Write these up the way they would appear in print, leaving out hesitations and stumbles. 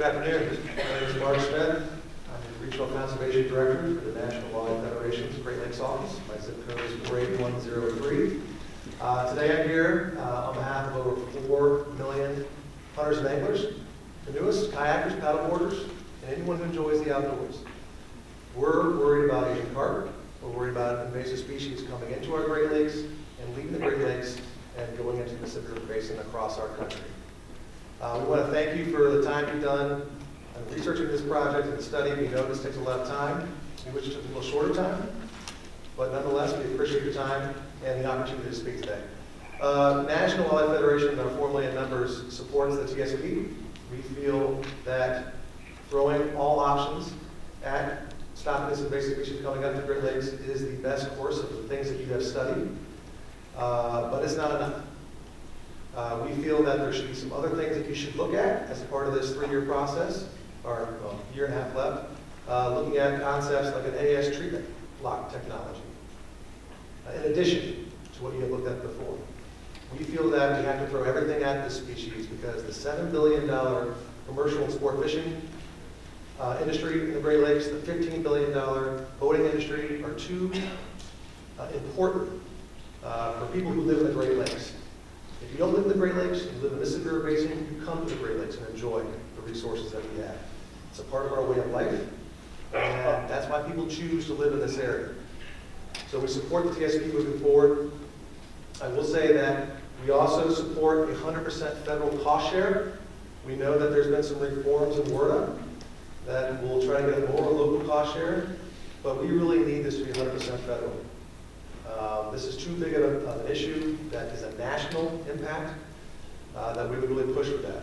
Good afternoon. My name is Mark Smith. I'm the Regional Conservation Director for the National Wildlife Federation's Great Lakes Office. My zip code is 48103. Today I'm here on behalf of over 4 million hunters and anglers, canoeists, kayakers, paddleboarders, and anyone who enjoys the outdoors. We're worried about Asian carp. We're worried about invasive species coming into our Great Lakes and leaving the Great Lakes and going into the Pacific Basin across our country. We want to thank you for the time you've done on researching this project and the study. We know this takes a lot of time. We wish it took a little shorter time, but nonetheless, we appreciate your time and the opportunity to speak today. National Wildlife Federation and our 4 million members supports the TSP. We feel that throwing all options at stopping this invasive species coming up to Great Lakes is the best course of the things that you have studied, but it's not enough. We feel that there should be some other things that you should look at as a part of this 3-year process, or year and a half left, looking at concepts like an AS treatment lock technology, in addition to what you have looked at before. We feel that we have to throw everything at this species because the $7 billion commercial and sport fishing industry in the Great Lakes, the $15 billion boating industry are too important for people who live in the Great Lakes. If you don't live in the Great Lakes, you live in the Mississippi River Basin, you come to the Great Lakes and enjoy the resources that we have. It's a part of our way of life, and that's why people choose to live in this area. So we support the TSP moving forward. I will say that we also support a 100% federal cost share. We know that there's been some reforms in WRDA that will try to get more local cost share, but we really need this to be 100% federal. This is too big of an issue that is a national impact that we would really push for that.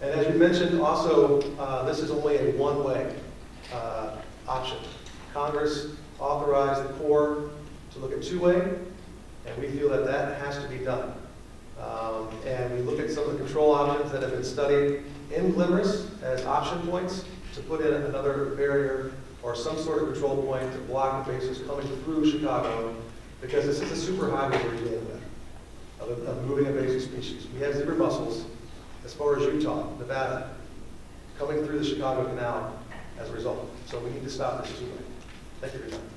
And as we mentioned, also, this is only a one-way option. Congress authorized the Corps to look at two-way, and we feel that that has to be done. And we look at some of the control options that have been studied in Glimmers as option points to put in another barrier or some sort of control point to block invasives coming through Chicago, because this is a super highway we're dealing with of moving invasive species. We have zebra mussels as far as Utah, Nevada, coming through the Chicago Canal as a result. So we need to stop this two-way. Thank you for your time.